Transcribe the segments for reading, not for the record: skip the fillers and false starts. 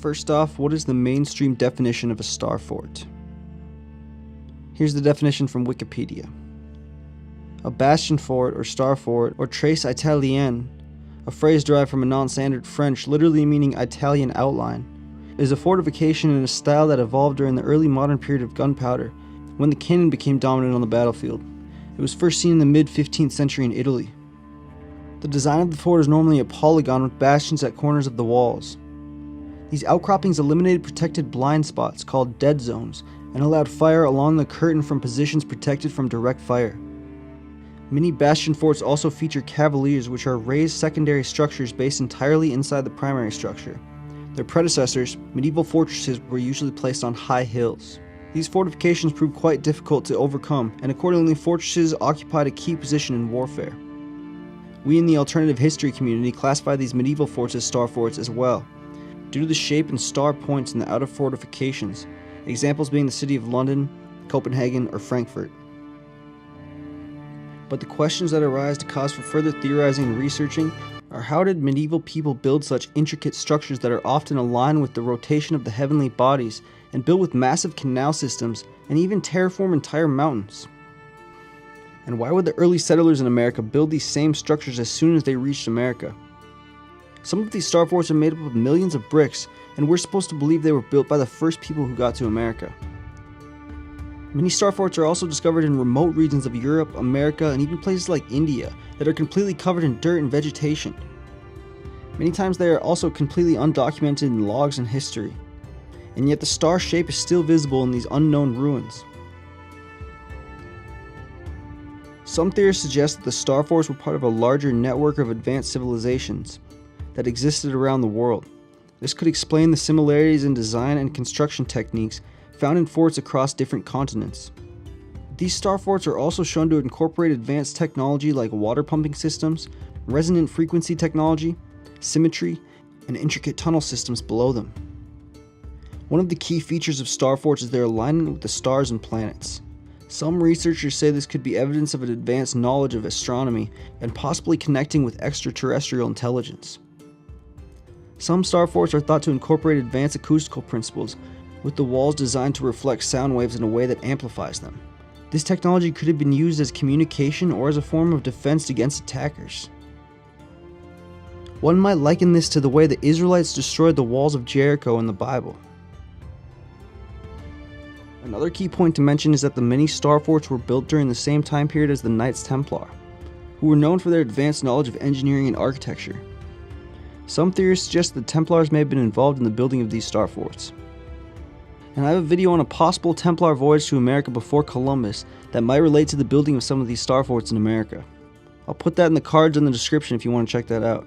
First off, what is the mainstream definition of a star fort? Here's the definition from Wikipedia. A bastion fort or star fort or trace italienne, a phrase derived from a non-standard French literally meaning Italian outline, is a fortification in a style that evolved during the early modern period of gunpowder, when the cannon became dominant on the battlefield. It was first seen in the mid-15th century in Italy. The design of the fort is normally a polygon with bastions at corners of the walls. These outcroppings eliminated protected blind spots called dead zones and allowed fire along the curtain from positions protected from direct fire. Many bastion forts also feature cavaliers, which are raised secondary structures based entirely inside the primary structure. Their predecessors, medieval fortresses, were usually placed on high hills. These fortifications proved quite difficult to overcome, and accordingly fortresses occupied a key position in warfare. We in the alternative history community classify these medieval forts as star forts as well, due to the shape and star points in the outer fortifications, examples being the city of London, Copenhagen, or Frankfurt. But the questions that arise to cause for further theorizing and researching are, how did medieval people build such intricate structures that are often aligned with the rotation of the heavenly bodies and built with massive canal systems and even terraform entire mountains? And why would the early settlers in America build these same structures as soon as they reached America? Some of these star forts are made up of millions of bricks, and we're supposed to believe they were built by the first people who got to America. Many star forts are also discovered in remote regions of Europe, America, and even places like India that are completely covered in dirt and vegetation. Many times they are also completely undocumented in logs and history, and yet the star shape is still visible in these unknown ruins. Some theorists suggest that the star forts were part of a larger network of advanced civilizations that existed around the world. This could explain the similarities in design and construction techniques found in forts across different continents. These star forts are also shown to incorporate advanced technology like water pumping systems, resonant frequency technology, symmetry, and intricate tunnel systems below them. One of the key features of star forts is their alignment with the stars and planets. Some researchers say this could be evidence of an advanced knowledge of astronomy and possibly connecting with extraterrestrial intelligence. Some star forts are thought to incorporate advanced acoustical principles, with the walls designed to reflect sound waves in a way that amplifies them. This technology could have been used as communication or as a form of defense against attackers. One might liken this to the way the Israelites destroyed the walls of Jericho in the Bible. Another key point to mention is that the many star forts were built during the same time period as the Knights Templar, who were known for their advanced knowledge of engineering and architecture. Some theorists suggest the Templars may have been involved in the building of these star forts. And I have a video on a possible Templar voyage to America before Columbus that might relate to the building of some of these star forts in America. I'll put that in the cards in the description if you want to check that out.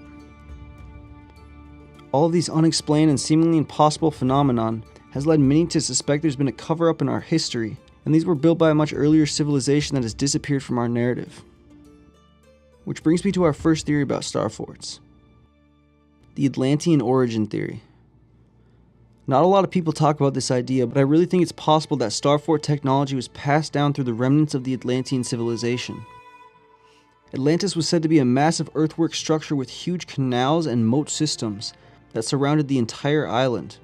All of these unexplained and seemingly impossible phenomenon has led many to suspect there's been a cover-up in our history, and these were built by a much earlier civilization that has disappeared from our narrative. Which brings me to our first theory about star forts. The Atlantean origin theory. Not a lot of people talk about this idea, but I really think it's possible that star fort technology was passed down through the remnants of the Atlantean civilization. Atlantis was said to be a massive earthwork structure with huge canals and moat systems that surrounded the entire island.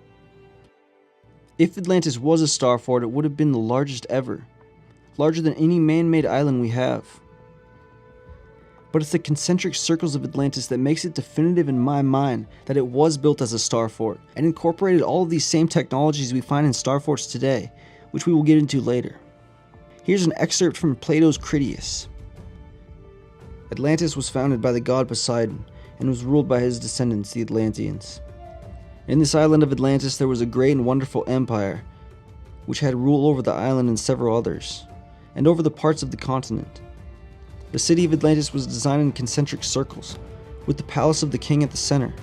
If Atlantis was a star fort, it would have been the largest ever, larger than any man-made island we have. But it's the concentric circles of Atlantis that makes it definitive in my mind that it was built as a star fort and incorporated all of these same technologies we find in star forts today, which we will get into later. Here's an excerpt from Plato's Critias. Atlantis was founded by the god Poseidon and was ruled by his descendants, the Atlanteans. In this island of Atlantis there was a great and wonderful empire, which had rule over the island and several others, and over the parts of the continent. The city of Atlantis was designed in concentric circles, with the palace of the king at the center.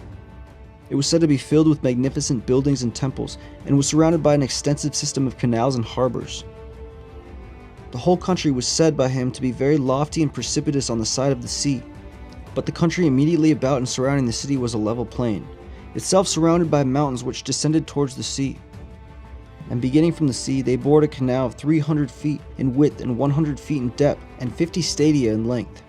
It was said to be filled with magnificent buildings and temples, and was surrounded by an extensive system of canals and harbors. The whole country was said by him to be very lofty and precipitous on the side of the sea, but the country immediately about and surrounding the city was a level plain, itself surrounded by mountains which descended towards the sea. And beginning from the sea, they bored a canal of 300 feet in width and 100 feet in depth and 50 stadia in length,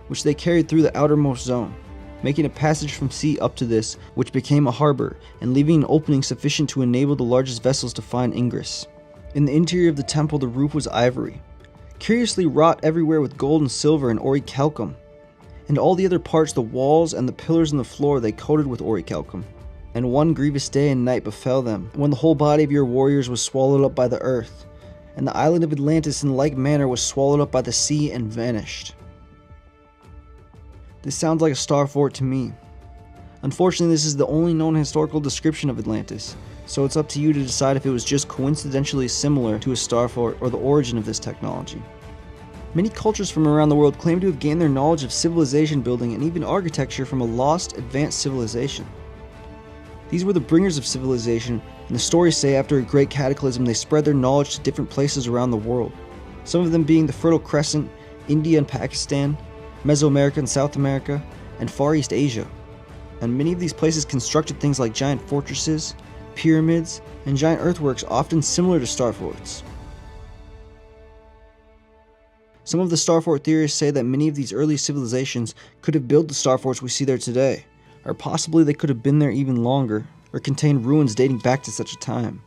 which they carried through the outermost zone. making a passage from sea up to this, which became a harbor, and leaving an opening sufficient to enable the largest vessels to find ingress. In the interior of the temple, the roof was ivory, curiously wrought everywhere with gold and silver and orichalcum, and all the other parts, the walls and the pillars and the floor, they coated with orichalcum. And one grievous day and night befell them, when the whole body of your warriors was swallowed up by the earth, and the island of Atlantis in like manner was swallowed up by the sea and vanished. This sounds like a star fort to me. Unfortunately, this is the only known historical description of Atlantis, so it's up to you to decide if it was just coincidentally similar to a star fort or the origin of this technology. Many cultures from around the world claim to have gained their knowledge of civilization building and even architecture from a lost, advanced civilization. These were the bringers of civilization, and the stories say after a great cataclysm they spread their knowledge to different places around the world, some of them being the Fertile Crescent, India and Pakistan, Mesoamerica and South America, and Far East Asia. And many of these places constructed things like giant fortresses, pyramids, and giant earthworks often similar to star forts. Some of the star fort theorists say that many of these early civilizations could have built the star forts we see there today, or possibly they could have been there even longer, or contained ruins dating back to such a time.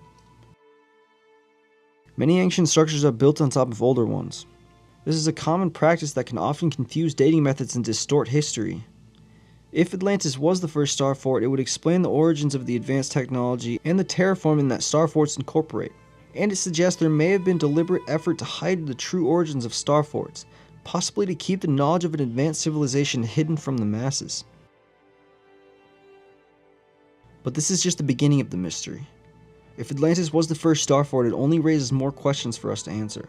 Many ancient structures are built on top of older ones. This is a common practice that can often confuse dating methods and distort history. If Atlantis was the first star fort, it would explain the origins of the advanced technology and the terraforming that star forts incorporate, and it suggests there may have been deliberate effort to hide the true origins of star forts, possibly to keep the knowledge of an advanced civilization hidden from the masses. But this is just the beginning of the mystery. If Atlantis was the first star fort, it only raises more questions for us to answer.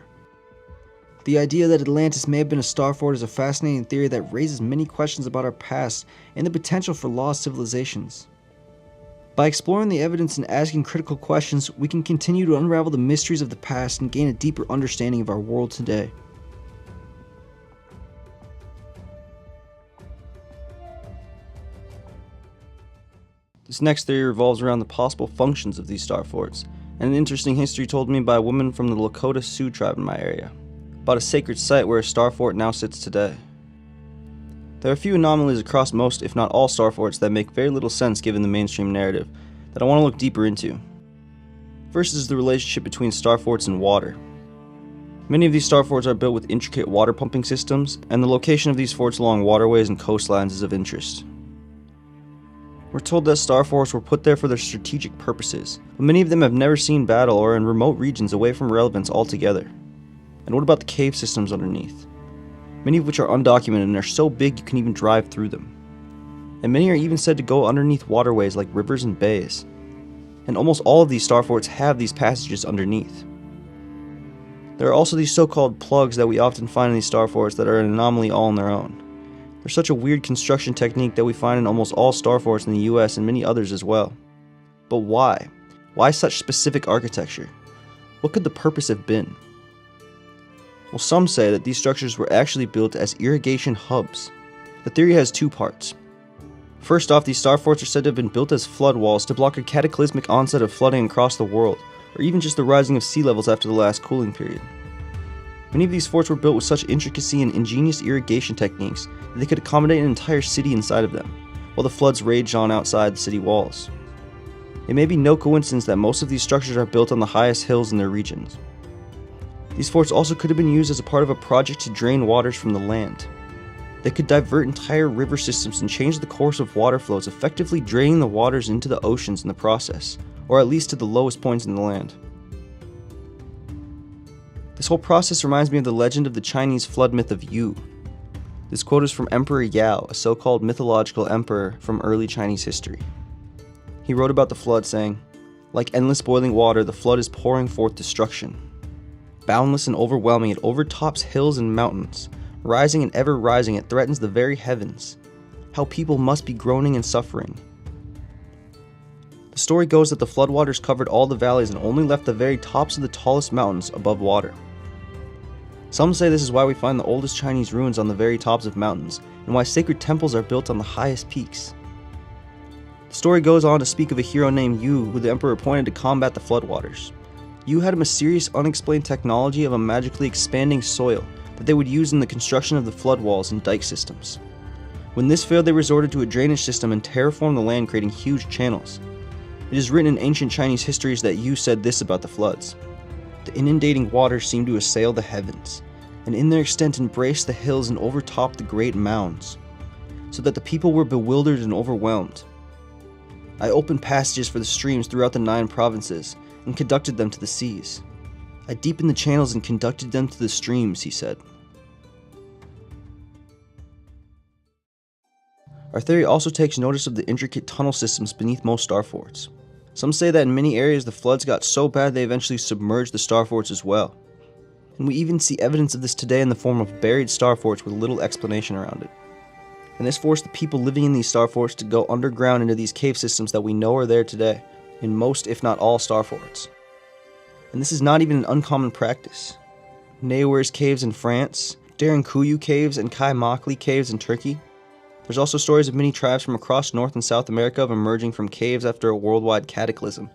The idea that Atlantis may have been a star fort is a fascinating theory that raises many questions about our past and the potential for lost civilizations. By exploring the evidence and asking critical questions, we can continue to unravel the mysteries of the past and gain a deeper understanding of our world today. This next theory revolves around the possible functions of these star forts, and an interesting history told me by a woman from the Lakota Sioux tribe in my area, about a sacred site where a star fort now sits today. There are a few anomalies across most, if not all, star forts that make very little sense given the mainstream narrative, that I want to look deeper into. First is the relationship between star forts and water. Many of these star forts are built with intricate water pumping systems, and the location of these forts along waterways and coastlines is of interest. We're told that star forts were put there for their strategic purposes, but many of them have never seen battle or are in remote regions away from relevance altogether. And what about the cave systems underneath? Many of which are undocumented and are so big you can even drive through them. And many are even said to go underneath waterways like rivers and bays. And almost all of these star forts have these passages underneath. There are also these so-called plugs that we often find in these star forts that are an anomaly all on their own. They're such a weird construction technique that we find in almost all star forts in the US and many others as well. But why? Why such specific architecture? What could the purpose have been? Well, some say that these structures were actually built as irrigation hubs. The theory has two parts. First off, these star forts are said to have been built as flood walls to block a cataclysmic onset of flooding across the world, or even just the rising of sea levels after the last cooling period. Many of these forts were built with such intricacy and ingenious irrigation techniques that they could accommodate an entire city inside of them, while the floods raged on outside the city walls. It may be no coincidence that most of these structures are built on the highest hills in their regions. These forts also could have been used as a part of a project to drain waters from the land. They could divert entire river systems and change the course of water flows, effectively draining the waters into the oceans in the process, or at least to the lowest points in the land. This whole process reminds me of the legend of the Chinese flood myth of Yu. This quote is from Emperor Yao, a so-called mythological emperor from early Chinese history. He wrote about the flood saying, "Like endless boiling water, the flood is pouring forth destruction. Boundless and overwhelming, it overtops hills and mountains. Rising and ever rising, it threatens the very heavens. How people must be groaning and suffering." The story goes that the floodwaters covered all the valleys and only left the very tops of the tallest mountains above water. Some say this is why we find the oldest Chinese ruins on the very tops of mountains, and why sacred temples are built on the highest peaks. The story goes on to speak of a hero named Yu, who the emperor appointed to combat the floodwaters. Yu had a mysterious, unexplained technology of a magically expanding soil that they would use in the construction of the flood walls and dike systems. When this failed, they resorted to a drainage system and terraformed the land, creating huge channels. It is written in ancient Chinese histories that Yu said this about the floods. The inundating waters seemed to assail the heavens, and in their extent embraced the hills and overtopped the great mounds, so that the people were bewildered and overwhelmed. I opened passages for the streams throughout the 9 provinces, and conducted them to the seas. I deepened the channels and conducted them to the streams, he said. Our theory also takes notice of the intricate tunnel systems beneath most star forts. Some say that in many areas the floods got so bad they eventually submerged the star forts as well. And we even see evidence of this today in the form of buried star forts with little explanation around it. And this forced the people living in these star forts to go underground into these cave systems that we know are there today, in most if not all star forts. And this is not even an uncommon practice. Neouers caves in France, Derinkuyu caves and Kai Makli caves in Turkey. There's also stories of many tribes from across North and South America of emerging from caves after a worldwide cataclysm.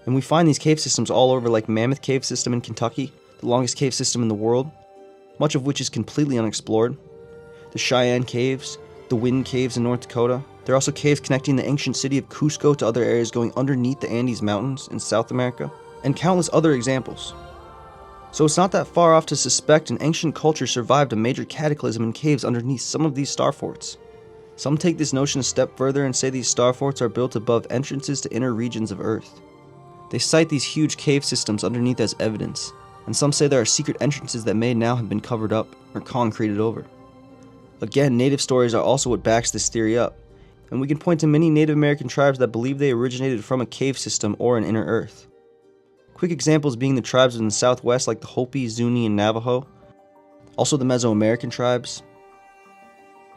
And we find these cave systems all over, like Mammoth Cave System in Kentucky, the longest cave system in the world, much of which is completely unexplored. The Cheyenne Caves, the Wind Caves in North Dakota. There are also caves connecting the ancient city of Cusco to other areas going underneath the Andes Mountains in South America, and countless other examples. So it's not that far off to suspect an ancient culture survived a major cataclysm in caves underneath some of these star forts. Some take this notion a step further and say these star forts are built above entrances to inner regions of Earth. They cite these huge cave systems underneath as evidence, and some say there are secret entrances that may now have been covered up or concreted over. Again, native stories are also what backs this theory up, and we can point to many Native American tribes that believe they originated from a cave system or an inner Earth. Quick examples being the tribes in the Southwest like the Hopi, Zuni, and Navajo, also the Mesoamerican tribes,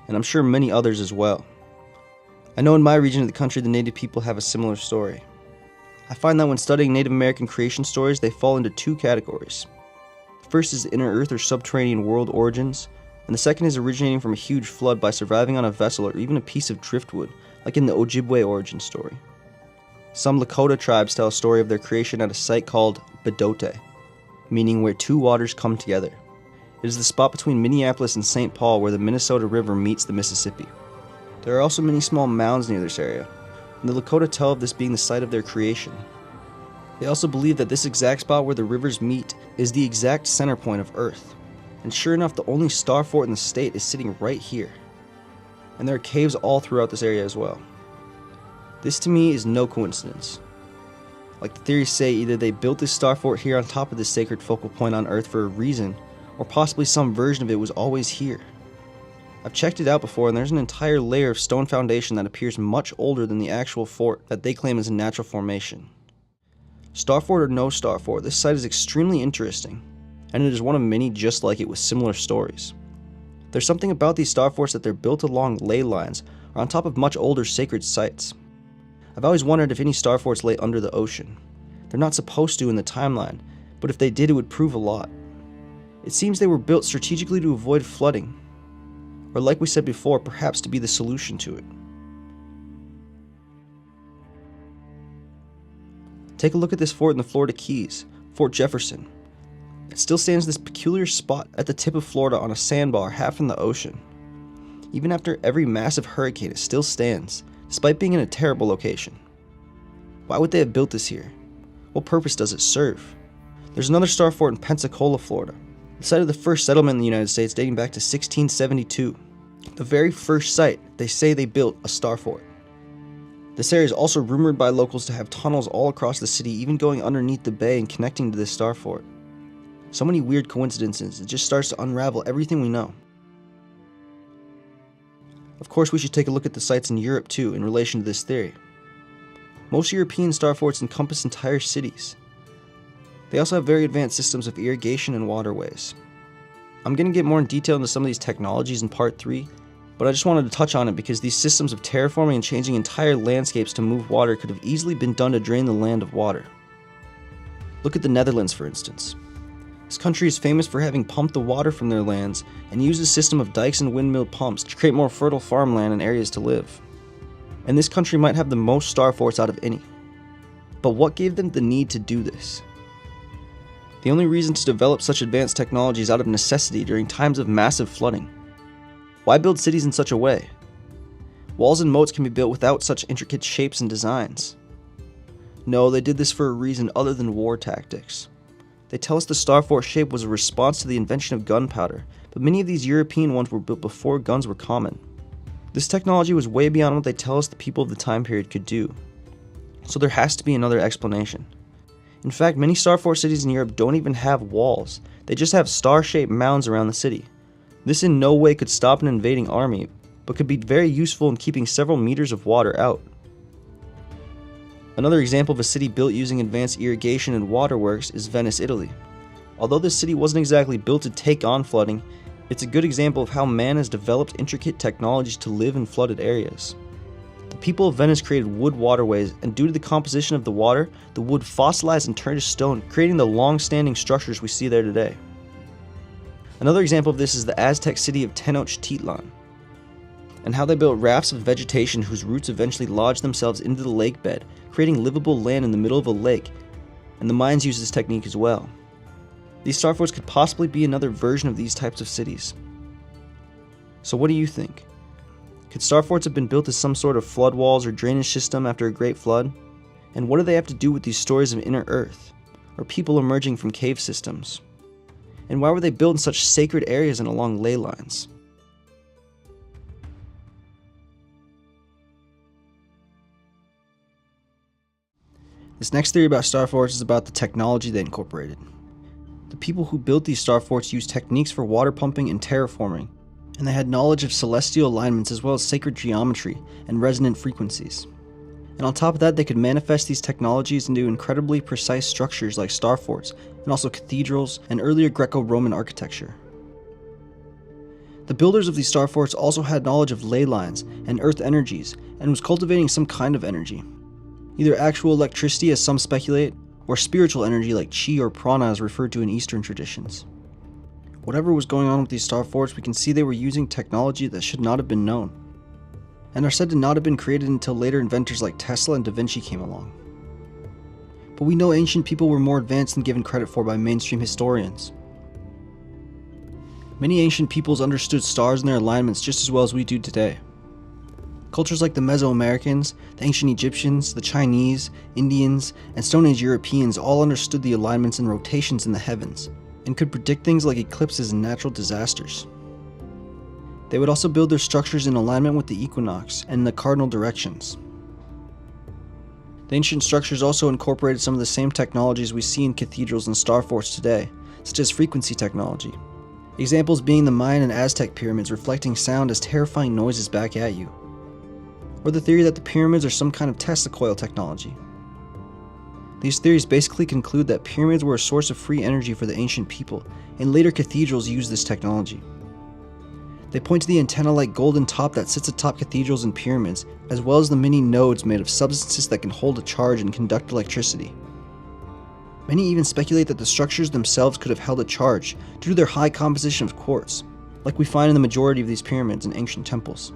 and I'm sure many others as well. I know in my region of the country the Native people have a similar story. I find that when studying Native American creation stories, they fall into 2 categories. The first is the inner Earth or subterranean world origins, and the second is originating from a huge flood by surviving on a vessel or even a piece of driftwood, like in the Ojibwe origin story. Some Lakota tribes tell a story of their creation at a site called Bedote, meaning where 2 waters come together. It is the spot between Minneapolis and St. Paul where the Minnesota River meets the Mississippi. There are also many small mounds near this area, and the Lakota tell of this being the site of their creation. They also believe that this exact spot where the rivers meet is the exact center point of Earth. And sure enough, the only star fort in the state is sitting right here. And there are caves all throughout this area as well. This to me is no coincidence. Like the theories say, either they built this star fort here on top of this sacred focal point on Earth for a reason, or possibly some version of it was always here. I've checked it out before, and there's an entire layer of stone foundation that appears much older than the actual fort that they claim is a natural formation. Star fort or no star fort, this site is extremely interesting, and it is one of many just like it with similar stories. There's something about these star forts that they're built along ley lines or on top of much older sacred sites. I've always wondered if any star forts lay under the ocean. They're not supposed to in the timeline, but if they did, it would prove a lot. It seems they were built strategically to avoid flooding, or like we said before, perhaps to be the solution to it. Take a look at this fort in the Florida Keys, Fort Jefferson. It still stands this peculiar spot at the tip of Florida on a sandbar half in the ocean. Even after every massive hurricane, it still stands, despite being in a terrible location. Why would they have built this here? What purpose does it serve? There's another star fort in Pensacola, Florida, the site of the first settlement in the United States dating back to 1672. The very first site they say they built a star fort. This area is also rumored by locals to have tunnels all across the city, even going underneath the bay and connecting to this star fort. So many weird coincidences, it just starts to unravel everything we know. Of course, we should take a look at the sites in Europe too in relation to this theory. Most European star forts encompass entire cities. They also have very advanced systems of irrigation and waterways. I'm going to get more in detail into some of these technologies in part 3, but I just wanted to touch on it because these systems of terraforming and changing entire landscapes to move water could have easily been done to drain the land of water. Look at the Netherlands, for instance. This country is famous for having pumped the water from their lands and used a system of dikes and windmill pumps to create more fertile farmland and areas to live. And this country might have the most star forts out of any. But what gave them the need to do this? The only reason to develop such advanced technology is out of necessity during times of massive flooding. Why build cities in such a way? Walls and moats can be built without such intricate shapes and designs. No, they did this for a reason other than war tactics. They tell us the star fort shape was a response to the invention of gunpowder, but many of these European ones were built before guns were common. This technology was way beyond what they tell us the people of the time period could do. So there has to be another explanation. In fact, many star fort cities in Europe don't even have walls. They just have star-shaped mounds around the city. This in no way could stop an invading army, but could be very useful in keeping several meters of water out. Another example of a city built using advanced irrigation and waterworks is Venice, Italy. Although this city wasn't exactly built to take on flooding, it's a good example of how man has developed intricate technologies to live in flooded areas. The people of Venice created wood waterways, and due to the composition of the water, the wood fossilized and turned to stone, creating the long-standing structures we see there today. Another example of this is the Aztec city of Tenochtitlan, and how they built rafts of vegetation whose roots eventually lodged themselves into the lake bed, creating livable land in the middle of a lake, and the Mayans used this technique as well. These star forts could possibly be another version of these types of cities. So what do you think? Could star forts have been built as some sort of flood walls or drainage system after a great flood? And what do they have to do with these stories of inner earth, or people emerging from cave systems? And why were they built in such sacred areas and along ley lines? This next theory about star forts is about the technology they incorporated. The people who built these star forts used techniques for water pumping and terraforming, and they had knowledge of celestial alignments as well as sacred geometry and resonant frequencies. And on top of that, they could manifest these technologies into incredibly precise structures like star forts, and also cathedrals and earlier Greco-Roman architecture. The builders of these star forts also had knowledge of ley lines and earth energies, and was cultivating some kind of energy. Either actual electricity, as some speculate, or spiritual energy like chi or prana as referred to in Eastern traditions. Whatever was going on with these star forts, we can see they were using technology that should not have been known, and are said to not have been created until later inventors like Tesla and Da Vinci came along. But we know ancient people were more advanced than given credit for by mainstream historians. Many ancient peoples understood stars and their alignments just as well as we do today. Cultures like the Mesoamericans, the ancient Egyptians, the Chinese, Indians, and Stone Age Europeans all understood the alignments and rotations in the heavens, and could predict things like eclipses and natural disasters. They would also build their structures in alignment with the equinox and the cardinal directions. The ancient structures also incorporated some of the same technologies we see in cathedrals and star forts today, such as frequency technology. Examples being the Mayan and Aztec pyramids reflecting sound as terrifying noises back at you, or the theory that the pyramids are some kind of Tesla coil technology. These theories basically conclude that pyramids were a source of free energy for the ancient people, and later cathedrals used this technology. They point to the antenna-like golden top that sits atop cathedrals and pyramids, as well as the many nodes made of substances that can hold a charge and conduct electricity. Many even speculate that the structures themselves could have held a charge due to their high composition of quartz, like we find in the majority of these pyramids and ancient temples.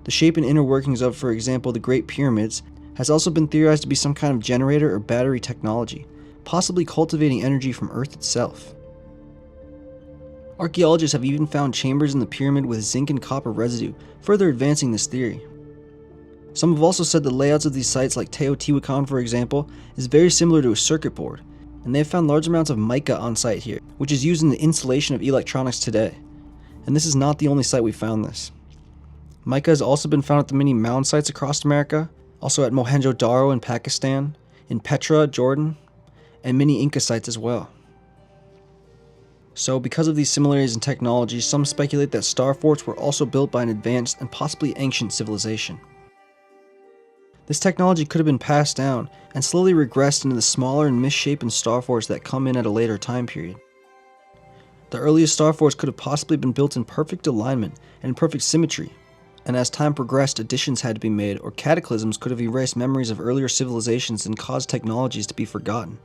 The shape and inner workings of, for example, the Great Pyramids has also been theorized to be some kind of generator or battery technology, possibly cultivating energy from Earth itself. Archaeologists have even found chambers in the pyramid with zinc and copper residue, further advancing this theory. Some have also said the layouts of these sites, like Teotihuacan for example, is very similar to a circuit board, and they have found large amounts of mica on site here, which is used in the installation of electronics today. And this is not the only site we found this. Mica has also been found at the many mound sites across America, also at Mohenjo-Daro in Pakistan, in Petra, Jordan, and many Inca sites as well. So, because of these similarities in technology, some speculate that star forts were also built by an advanced and possibly ancient civilization. This technology could have been passed down and slowly regressed into the smaller and misshapen star forts that come in at a later time period. The earliest star forts could have possibly been built in perfect alignment and in perfect symmetry, and as time progressed, additions had to be made, or cataclysms could have erased memories of earlier civilizations and caused technologies to be forgotten.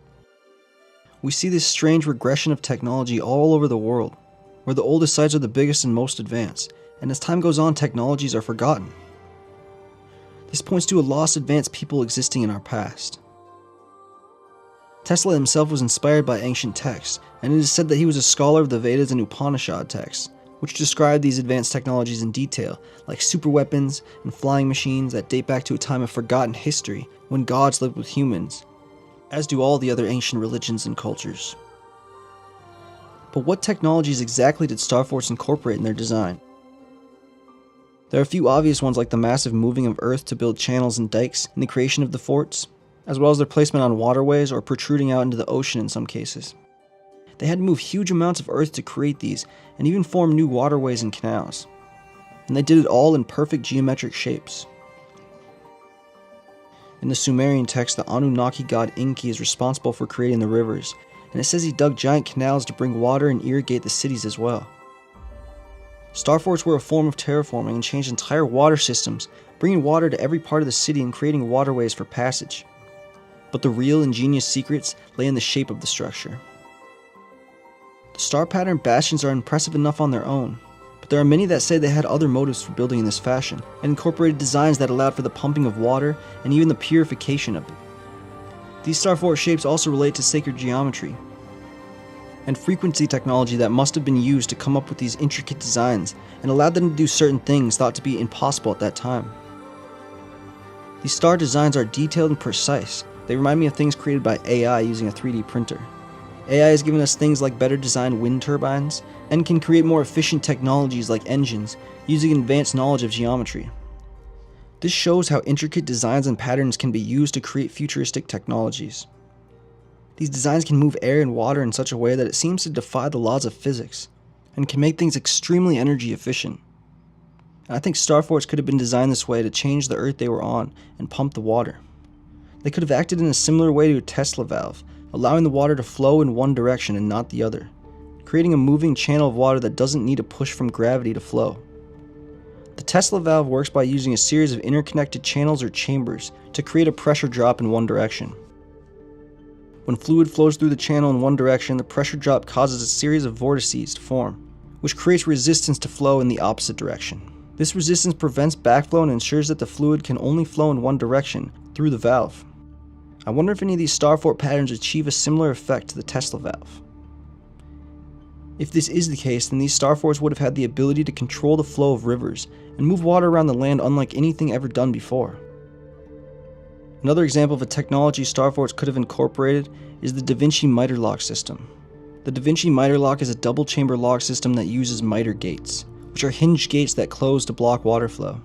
We see this strange regression of technology all over the world, where the oldest sites are the biggest and most advanced, and as time goes on, technologies are forgotten. This points to a lost advanced people existing in our past. Tesla himself was inspired by ancient texts, and it is said that he was a scholar of the Vedas and Upanishad texts, which describe these advanced technologies in detail, like superweapons and flying machines that date back to a time of forgotten history when gods lived with humans, as do all the other ancient religions and cultures. But what technologies exactly did Star Forts incorporate in their design? There are a few obvious ones like the massive moving of earth to build channels and dikes in the creation of the forts, as well as their placement on waterways or protruding out into the ocean in some cases. They had to move huge amounts of earth to create these, and even form new waterways and canals. And they did it all in perfect geometric shapes. In the Sumerian text, the Anunnaki god Enki is responsible for creating the rivers, and it says he dug giant canals to bring water and irrigate the cities as well. Star forts were a form of terraforming and changed entire water systems, bringing water to every part of the city and creating waterways for passage. But the real ingenious secrets lay in the shape of the structure. The star pattern bastions are impressive enough on their own, but there are many that say they had other motives for building in this fashion, and incorporated designs that allowed for the pumping of water and even the purification of it. These star fort shapes also relate to sacred geometry and frequency technology that must have been used to come up with these intricate designs and allowed them to do certain things thought to be impossible at that time. These star designs are detailed and precise. They remind me of things created by AI using a 3D printer. AI has given us things like better designed wind turbines, and can create more efficient technologies like engines, using advanced knowledge of geometry. This shows how intricate designs and patterns can be used to create futuristic technologies. These designs can move air and water in such a way that it seems to defy the laws of physics, and can make things extremely energy efficient. And I think star forts could have been designed this way to change the earth they were on and pump the water. They could have acted in a similar way to a Tesla valve, allowing the water to flow in one direction and not the other, creating a moving channel of water that doesn't need a push from gravity to flow. The Tesla valve works by using a series of interconnected channels or chambers to create a pressure drop in one direction. When fluid flows through the channel in one direction, the pressure drop causes a series of vortices to form, which creates resistance to flow in the opposite direction. This resistance prevents backflow and ensures that the fluid can only flow in one direction through the valve. I wonder if any of these star fort patterns achieve a similar effect to the Tesla valve. If this is the case, then these star forts would have had the ability to control the flow of rivers and move water around the land unlike anything ever done before. Another example of a technology star forts could have incorporated is the Da Vinci miter lock system. The Da Vinci miter lock is a double chamber lock system that uses miter gates, which are hinged gates that close to block water flow.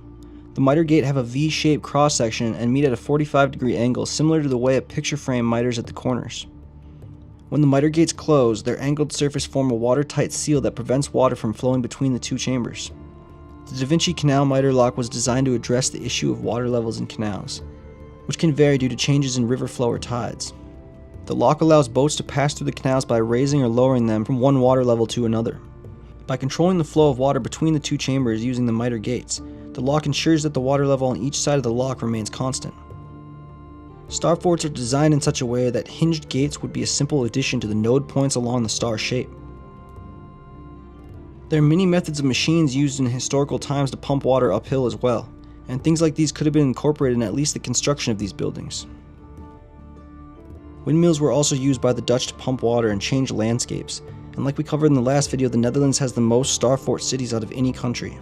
The miter gate have a V-shaped cross-section and meet at a 45-degree angle similar to the way a picture frame miters at the corners. When the miter gates close, their angled surface form a watertight seal that prevents water from flowing between the two chambers. The Da Vinci canal miter lock was designed to address the issue of water levels in canals, which can vary due to changes in river flow or tides. The lock allows boats to pass through the canals by raising or lowering them from one water level to another. By controlling the flow of water between the two chambers using the miter gates, the lock ensures that the water level on each side of the lock remains constant. Star forts are designed in such a way that hinged gates would be a simple addition to the node points along the star shape. There are many methods of machines used in historical times to pump water uphill as well, and things like these could have been incorporated in at least the construction of these buildings. Windmills were also used by the Dutch to pump water and change landscapes, and like we covered in the last video, the Netherlands has the most star fort cities out of any country.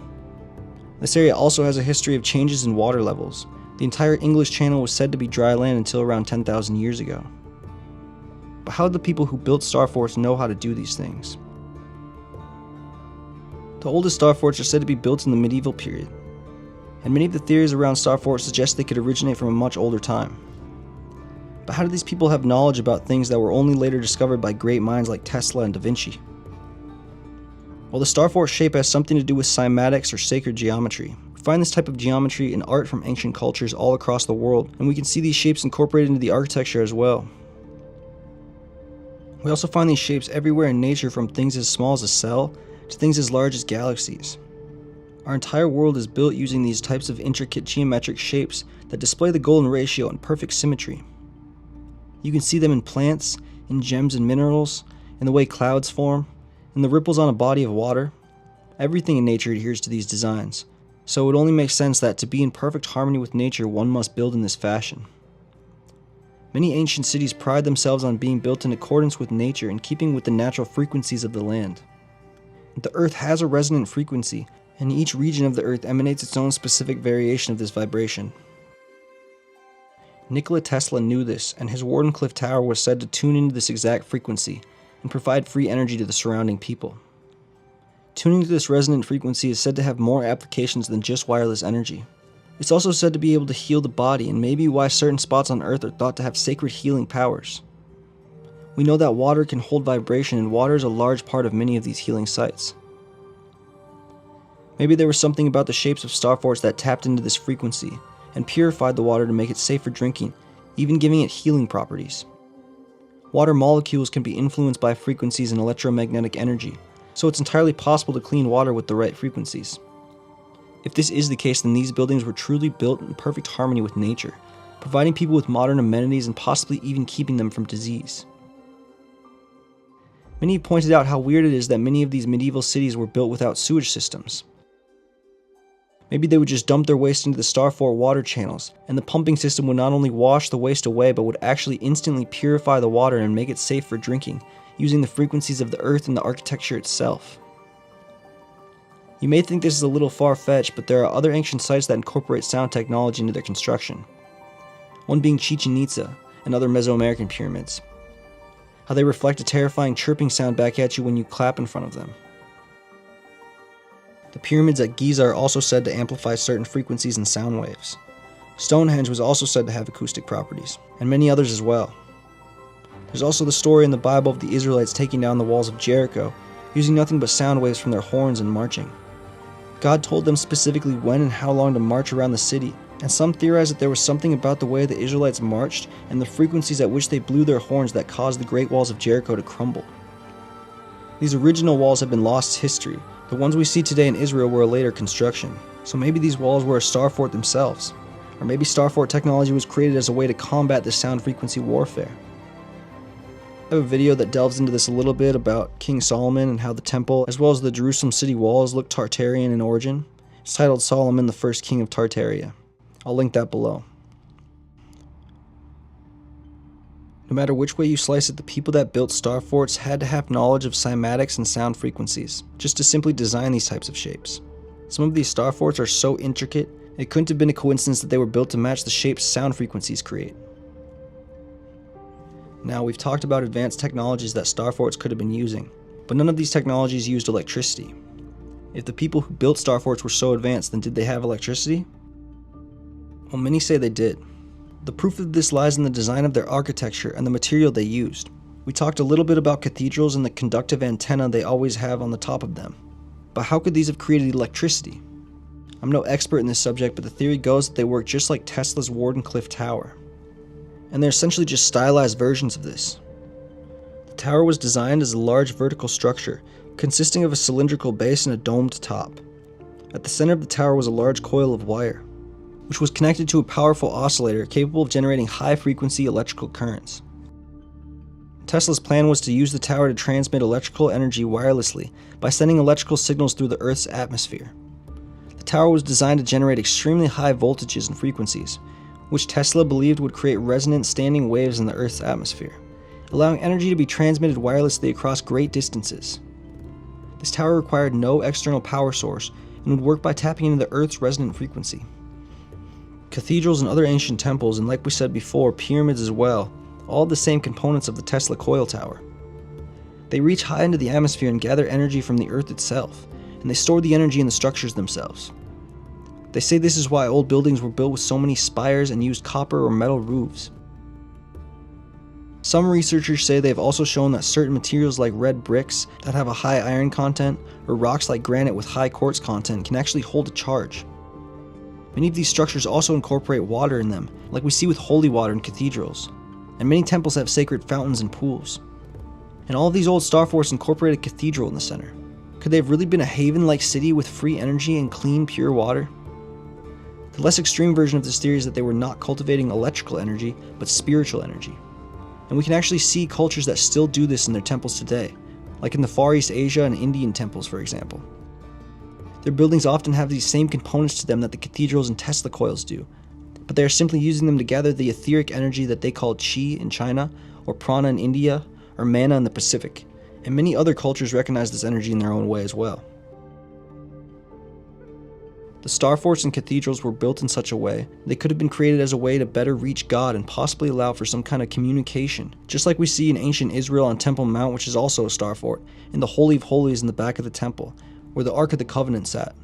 This area also has a history of changes in water levels. The entire English Channel was said to be dry land until around 10,000 years ago. But how did the people who built star forts know how to do these things? The oldest star forts are said to be built in the medieval period, and many of the theories around star forts suggest they could originate from a much older time. But how did these people have knowledge about things that were only later discovered by great minds like Tesla and Da Vinci? Well, the star fort shape has something to do with cymatics or sacred geometry. We find this type of geometry in art from ancient cultures all across the world, and we can see these shapes incorporated into the architecture as well. We also find these shapes everywhere in nature, from things as small as a cell to things as large as galaxies. Our entire world is built using these types of intricate geometric shapes that display the golden ratio and perfect symmetry. You can see them in plants, in gems and minerals, in the way clouds form, in the ripples on a body of water. Everything in nature adheres to these designs, so it would only make sense that to be in perfect harmony with nature, one must build in this fashion. Many ancient cities pride themselves on being built in accordance with nature and keeping with the natural frequencies of the land. The Earth has a resonant frequency, and each region of the Earth emanates its own specific variation of this vibration. Nikola Tesla knew this, and his Wardenclyffe Tower was said to tune into this exact frequency and provide free energy to the surrounding people. Tuning to this resonant frequency is said to have more applications than just wireless energy. It's also said to be able to heal the body, and maybe why certain spots on Earth are thought to have sacred healing powers. We know that water can hold vibration, and water is a large part of many of these healing sites. Maybe there was something about the shapes of star forts that tapped into this frequency and purified the water to make it safe for drinking, even giving it healing properties. Water molecules can be influenced by frequencies and electromagnetic energy, so it's entirely possible to clean water with the right frequencies. If this is the case, then these buildings were truly built in perfect harmony with nature, providing people with modern amenities and possibly even keeping them from disease. Many have pointed out how weird it is that many of these medieval cities were built without sewage systems. Maybe they would just dump their waste into the Starfort water channels, and the pumping system would not only wash the waste away, but would actually instantly purify the water and make it safe for drinking, using the frequencies of the earth and the architecture itself. You may think this is a little far-fetched, but there are other ancient sites that incorporate sound technology into their construction. One being Chichen Itza and other Mesoamerican pyramids. How they reflect a terrifying chirping sound back at you when you clap in front of them. The pyramids at Giza are also said to amplify certain frequencies and sound waves. Stonehenge was also said to have acoustic properties, and many others as well. There's also the story in the Bible of the Israelites taking down the walls of Jericho, using nothing but sound waves from their horns and marching. God told them specifically when and how long to march around the city, and some theorize that there was something about the way the Israelites marched and the frequencies at which they blew their horns that caused the Great Walls of Jericho to crumble. These original walls have been lost to history. The ones we see today in Israel were a later construction, so maybe these walls were a Starfort themselves, or maybe Starfort technology was created as a way to combat this sound frequency warfare. I have a video that delves into this a little bit about King Solomon and how the temple, as well as the Jerusalem city walls, look Tartarian in origin. It's titled Solomon, the First King of Tartaria. I'll link that below. No matter which way you slice it, the people that built Starforts had to have knowledge of cymatics and sound frequencies, just to simply design these types of shapes. Some of these Starforts are so intricate, it couldn't have been a coincidence that they were built to match the shapes sound frequencies create. Now, we've talked about advanced technologies that Starforts could have been using, but none of these technologies used electricity. If the people who built Starforts were so advanced, then did they have electricity? Well, many say they did. The proof of this lies in the design of their architecture and the material they used. We talked a little bit about cathedrals and the conductive antenna they always have on the top of them. But how could these have created electricity? I'm no expert in this subject, but the theory goes that they work just like Tesla's Wardenclyffe Tower. And they're essentially just stylized versions of this. The tower was designed as a large vertical structure, consisting of a cylindrical base and a domed top. At the center of the tower was a large coil of wire, which was connected to a powerful oscillator capable of generating high-frequency electrical currents. Tesla's plan was to use the tower to transmit electrical energy wirelessly by sending electrical signals through the Earth's atmosphere. The tower was designed to generate extremely high voltages and frequencies, which Tesla believed would create resonant standing waves in the Earth's atmosphere, allowing energy to be transmitted wirelessly across great distances. This tower required no external power source and would work by tapping into the Earth's resonant frequency. Cathedrals and other ancient temples, and like we said before, pyramids as well, all the same components of the Tesla coil tower. They reach high into the atmosphere and gather energy from the Earth itself, and they store the energy in the structures themselves. They say this is why old buildings were built with so many spires and used copper or metal roofs. Some researchers say they have also shown that certain materials like red bricks that have a high iron content, or rocks like granite with high quartz content can actually hold a charge. Many of these structures also incorporate water in them, like we see with holy water in cathedrals, and many temples have sacred fountains and pools. And all of these old Starforts incorporate a cathedral in the center. Could they have really been a haven-like city with free energy and clean, pure water? The less extreme version of this theory is that they were not cultivating electrical energy, but spiritual energy. And we can actually see cultures that still do this in their temples today, like in the Far East Asia and Indian temples, for example. Their buildings often have these same components to them that the cathedrals and Tesla coils do, but they are simply using them to gather the etheric energy that they call chi in China, or prana in India, or mana in the Pacific, and many other cultures recognize this energy in their own way as well. The star forts and cathedrals were built in such a way they could have been created as a way to better reach God and possibly allow for some kind of communication, just like we see in ancient Israel on Temple Mount, which is also a star fort, and the Holy of Holies in the back of the temple, where the Ark of the Covenant sat.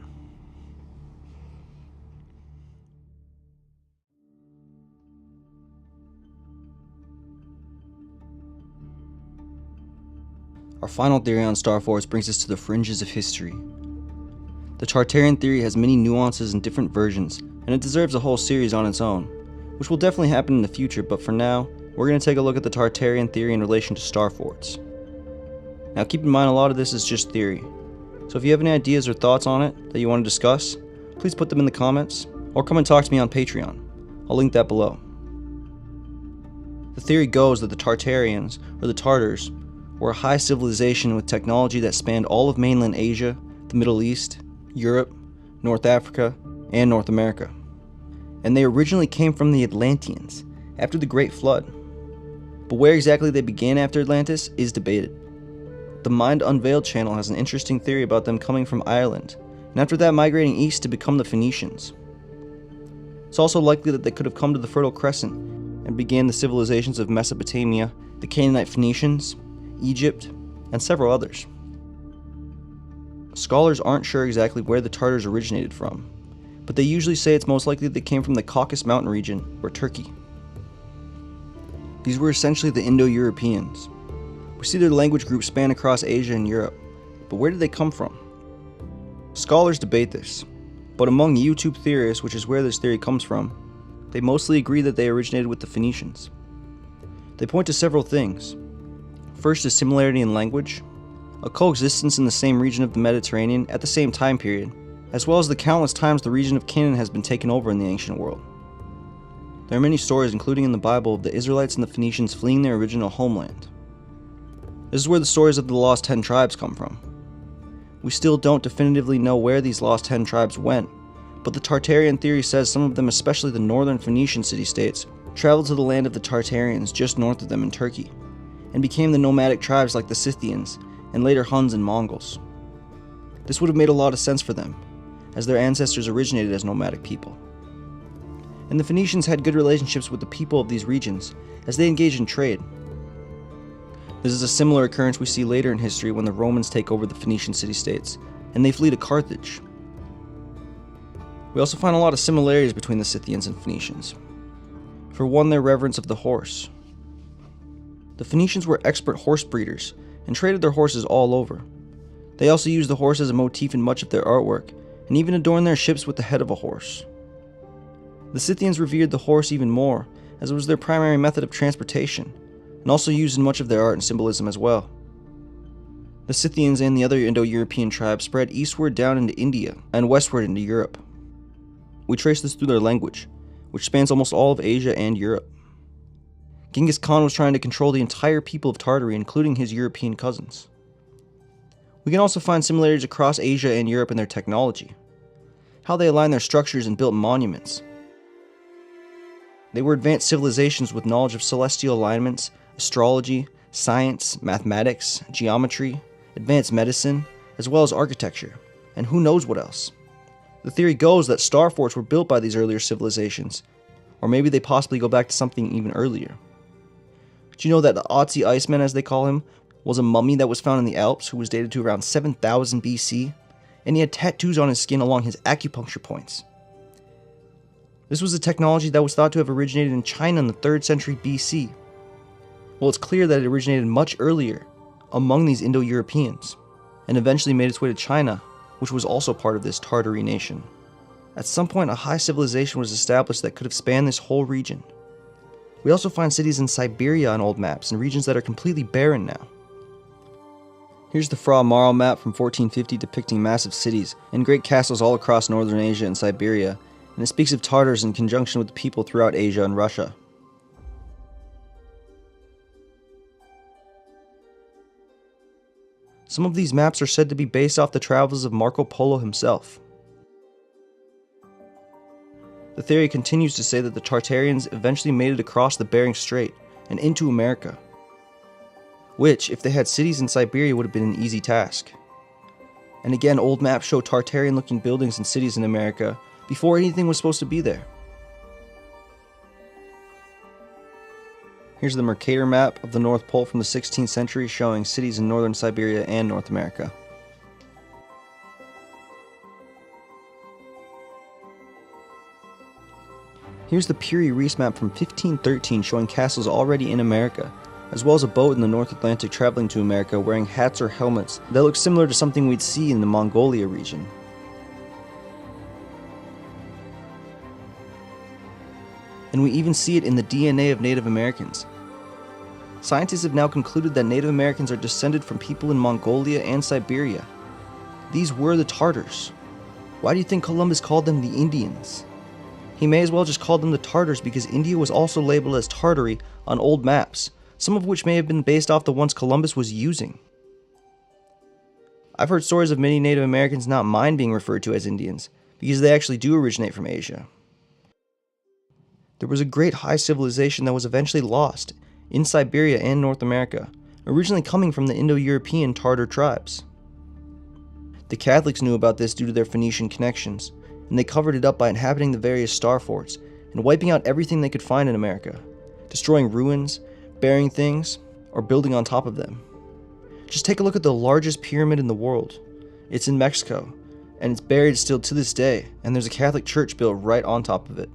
Our final theory on star forts brings us to the fringes of history. The Tartarian theory has many nuances and different versions, and it deserves a whole series on its own, which will definitely happen in the future, but for now, we're going to take a look at the Tartarian theory in relation to star forts. Now keep in mind, a lot of this is just theory, so if you have any ideas or thoughts on it that you want to discuss, please put them in the comments, or come and talk to me on Patreon. I'll link that below. The theory goes that the Tartarians, or the Tartars, were a high civilization with technology that spanned all of mainland Asia, the Middle East, Europe, North Africa, and North America. And they originally came from the Atlanteans, after the Great Flood. But where exactly they began after Atlantis is debated. The Mind Unveiled channel has an interesting theory about them coming from Ireland, and after that migrating east to become the Phoenicians. It's also likely that they could have come to the Fertile Crescent and began the civilizations of Mesopotamia, the Canaanite Phoenicians, Egypt, and several others. Scholars aren't sure exactly where the Tartars originated from, but they usually say it's most likely they came from the Caucasus Mountain region, or Turkey. These were essentially the Indo-Europeans. We see their language group span across Asia and Europe, but where did they come from? Scholars debate this, but among YouTube theorists, which is where this theory comes from, they mostly agree that they originated with the Phoenicians. They point to several things. First is similarity in language, a coexistence in the same region of the Mediterranean at the same time period, as well as the countless times the region of Canaan has been taken over in the ancient world. There are many stories, including in the Bible, of the Israelites and the Phoenicians fleeing their original homeland. This is where the stories of the Lost 10 Tribes come from. We still don't definitively know where these Lost 10 Tribes went, but the Tartarian theory says some of them, especially the northern Phoenician city-states, traveled to the land of the Tartarians just north of them in Turkey, and became the nomadic tribes like the Scythians, and later Huns and Mongols. This would have made a lot of sense for them, as their ancestors originated as nomadic people. And the Phoenicians had good relationships with the people of these regions, as they engaged in trade. This is a similar occurrence we see later in history when the Romans take over the Phoenician city-states, and they flee to Carthage. We also find a lot of similarities between the Scythians and Phoenicians. For one, their reverence of the horse. The Phoenicians were expert horse breeders, and traded their horses all over. They also used the horse as a motif in much of their artwork, and even adorned their ships with the head of a horse. The Scythians revered the horse even more, as it was their primary method of transportation, and also used in much of their art and symbolism as well. The Scythians and the other Indo-European tribes spread eastward down into India, and westward into Europe. We trace this through their language, which spans almost all of Asia and Europe. Genghis Khan was trying to control the entire people of Tartary, including his European cousins. We can also find similarities across Asia and Europe in their technology, how they aligned their structures and built monuments. They were advanced civilizations with knowledge of celestial alignments, astrology, science, mathematics, geometry, advanced medicine, as well as architecture, and who knows what else. The theory goes that star forts were built by these earlier civilizations, or maybe they possibly go back to something even earlier. Do you know that the Otzi Iceman, as they call him, was a mummy that was found in the Alps who was dated to around 7000 BC, and he had tattoos on his skin along his acupuncture points. This was a technology that was thought to have originated in China in the 3rd century BC. Well, it's clear that it originated much earlier among these Indo-Europeans, and eventually made its way to China, which was also part of this Tartary nation. At some point, a high civilization was established that could have spanned this whole region. We also find cities in Siberia on old maps and regions that are completely barren now. Here's the Fra Mauro map from 1450 depicting massive cities and great castles all across northern Asia and Siberia, and it speaks of Tartars in conjunction with the people throughout Asia and Russia. Some of these maps are said to be based off the travels of Marco Polo himself. The theory continues to say that the Tartarians eventually made it across the Bering Strait and into America. which, if they had cities in Siberia, would have been an easy task. And again, old maps show Tartarian-looking buildings and cities in America before anything was supposed to be there. Here's the Mercator map of the North Pole from the 16th century showing cities in northern Siberia and North America. Here's the Piri Reis map from 1513 showing castles already in America, as well as a boat in the North Atlantic traveling to America wearing hats or helmets that look similar to something we'd see in the Mongolia region. And we even see it in the DNA of Native Americans. Scientists have now concluded that Native Americans are descended from people in Mongolia and Siberia. These were the Tartars. Why do you think Columbus called them the Indians? He may as well just call them the Tartars because India was also labeled as Tartary on old maps, some of which may have been based off the ones Columbus was using. I've heard stories of many Native Americans not mind being referred to as Indians because they actually do originate from Asia. There was a great high civilization that was eventually lost in Siberia and North America, originally coming from the Indo-European Tartar tribes. The Catholics knew about this due to their Phoenician connections, and they covered it up by inhabiting the various star forts and wiping out everything they could find in America, destroying ruins, burying things, or building on top of them. Just take a look at the largest pyramid in the world. It's in Mexico, and it's buried still to this day, and there's a Catholic church built right on top of it.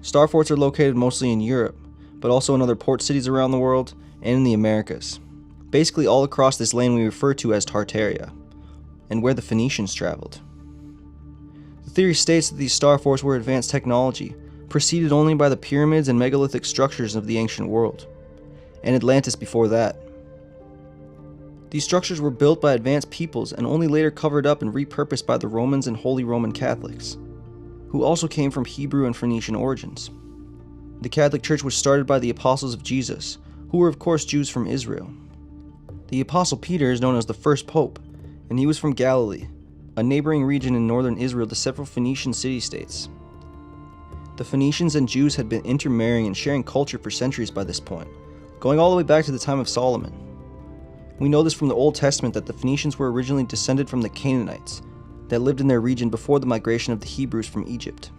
Star forts are located mostly in Europe, but also in other port cities around the world and in the Americas. Basically all across this land we refer to as Tartaria, and where the Phoenicians traveled. The theory states that these star forts were advanced technology, preceded only by the pyramids and megalithic structures of the ancient world, and Atlantis before that. These structures were built by advanced peoples and only later covered up and repurposed by the Romans and Holy Roman Catholics, who also came from Hebrew and Phoenician origins. The Catholic Church was started by the apostles of Jesus, who were of course Jews from Israel. The Apostle Peter is known as the first pope, and he was from Galilee, a neighboring region in northern Israel to several Phoenician city-states. The Phoenicians and Jews had been intermarrying and sharing culture for centuries by this point, going all the way back to the time of Solomon. We know this from the Old Testament that the Phoenicians were originally descended from the Canaanites that lived in their region before the migration of the Hebrews from Egypt.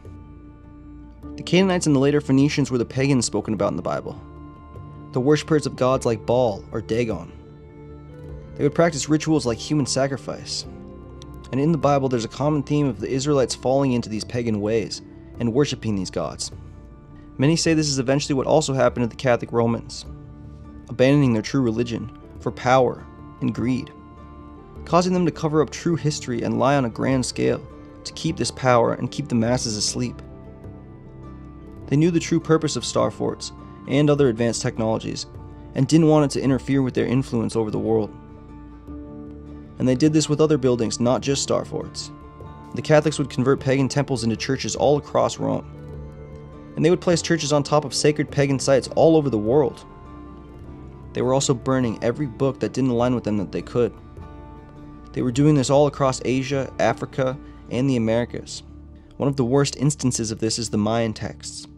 The Canaanites and the later Phoenicians were the pagans spoken about in the Bible, the worshippers of gods like Baal or Dagon. They would practice rituals like human sacrifice. And in the Bible, there's a common theme of the Israelites falling into these pagan ways and worshiping these gods. Many say this is eventually what also happened to the Catholic Romans, abandoning their true religion for power and greed, causing them to cover up true history and lie on a grand scale to keep this power and keep the masses asleep. They knew the true purpose of star forts and other advanced technologies and didn't want it to interfere with their influence over the world. And they did this with other buildings, not just star forts. The Catholics would convert pagan temples into churches all across Rome. And they would place churches on top of sacred pagan sites all over the world. They were also burning every book that didn't align with them that they could. They were doing this all across Asia, Africa, and the Americas. One of the worst instances of this is the Mayan texts.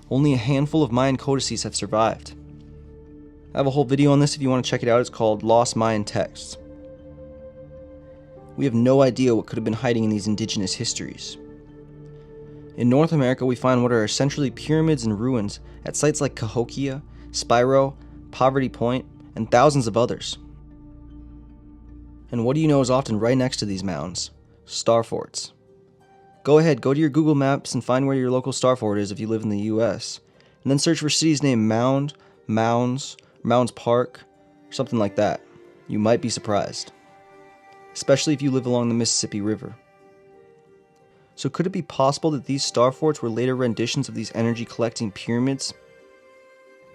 Only a handful of Mayan codices have survived. I have a whole video on this if you want to check it out. It's called Lost Mayan Texts. We have no idea what could have been hiding in these indigenous histories. In North America, we find what are essentially pyramids and ruins at sites like Cahokia, Spiro, Poverty Point, and thousands of others. And what do you know is often right next to these mounds? Star forts. Go ahead, go to your Google Maps and find where your local star fort is if you live in the US, and then search for cities named Mound, Mounds, Mounds Park, or something like that. You might be surprised, especially if you live along the Mississippi River. So could it be possible that these star forts were later renditions of these energy collecting pyramids?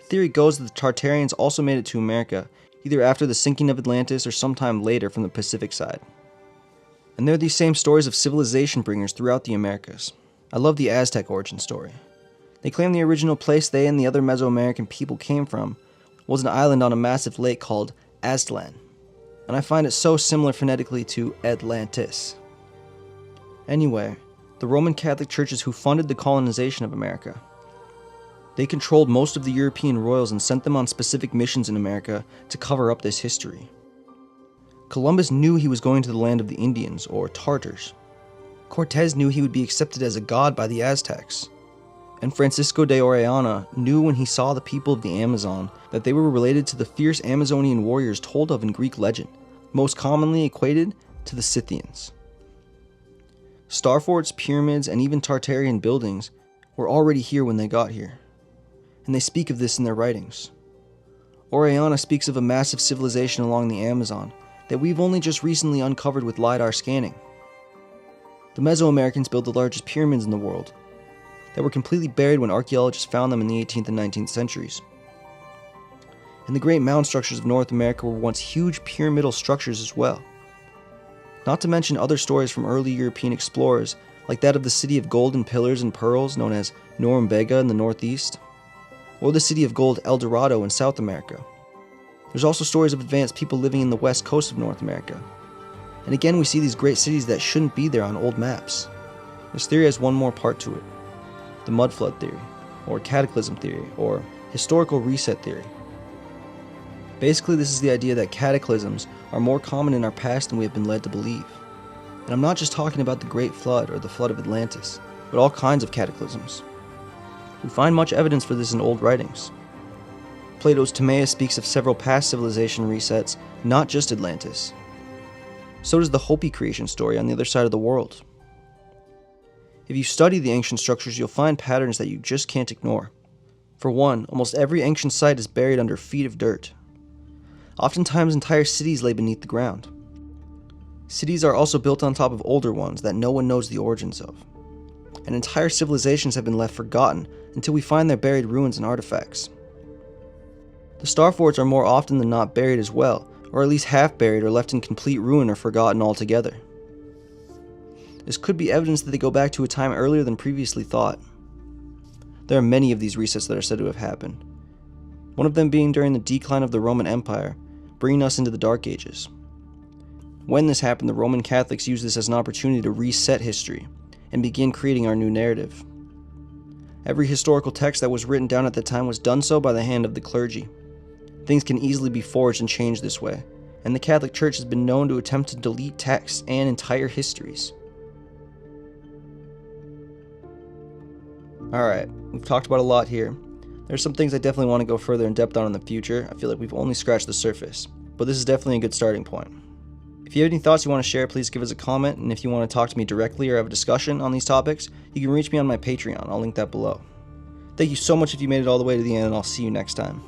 Theory goes that the Tartarians also made it to America, either after the sinking of Atlantis or sometime later from the Pacific side. And there are these same stories of civilization bringers throughout the Americas. I love the Aztec origin story. They claim the original place they and the other Mesoamerican people came from was an island on a massive lake called Aztlan, and I find it so similar phonetically to Atlantis. Anyway, the Roman Catholic churches who funded the colonization of America. They controlled most of the European royals and sent them on specific missions in America to cover up this history. Columbus knew he was going to the land of the Indians, or Tartars. Cortez knew he would be accepted as a god by the Aztecs. And Francisco de Orellana knew when he saw the people of the Amazon that they were related to the fierce Amazonian warriors told of in Greek legend, most commonly equated to the Scythians. Star forts, pyramids, and even Tartarian buildings were already here when they got here, and they speak of this in their writings. Orellana speaks of a massive civilization along the Amazon that we've only just recently uncovered with LiDAR scanning. The Mesoamericans built the largest pyramids in the world that were completely buried when archaeologists found them in the 18th and 19th centuries. And the great mound structures of North America were once huge pyramidal structures as well. Not to mention other stories from early European explorers, like that of the city of golden pillars and pearls known as Norumbega in the northeast, or the city of gold El Dorado in South America. There's also stories of advanced people living in the west coast of North America. And again, we see these great cities that shouldn't be there on old maps. This theory has one more part to it: the mud flood theory, or cataclysm theory, or historical reset theory. Basically, this is the idea that cataclysms are more common in our past than we have been led to believe. And I'm not just talking about the Great Flood or the Flood of Atlantis, but all kinds of cataclysms. We find much evidence for this in old writings. Plato's Timaeus speaks of several past civilization resets, not just Atlantis. So does the Hopi creation story on the other side of the world. If you study the ancient structures, you'll find patterns that you just can't ignore. For one, almost every ancient site is buried under feet of dirt. Oftentimes, entire cities lay beneath the ground. Cities are also built on top of older ones that no one knows the origins of. And entire civilizations have been left forgotten until we find their buried ruins and artifacts. The star forts are more often than not buried as well, or at least half buried or left in complete ruin or forgotten altogether. This could be evidence that they go back to a time earlier than previously thought. There are many of these resets that are said to have happened, one of them being during the decline of the Roman Empire, bringing us into the Dark Ages. When this happened, the Roman Catholics used this as an opportunity to reset history and begin creating our new narrative. Every historical text that was written down at the time was done so by the hand of the clergy. Things can easily be forged and changed this way, and the Catholic Church has been known to attempt to delete texts and entire histories. Alright, we've talked about a lot here. There's some things I definitely want to go further in depth on in the future. I feel like we've only scratched the surface, but this is definitely a good starting point. If you have any thoughts you want to share, please give us a comment, and if you want to talk to me directly or have a discussion on these topics, you can reach me on my Patreon. I'll link that below. Thank you so much if you made it all the way to the end, and I'll see you next time.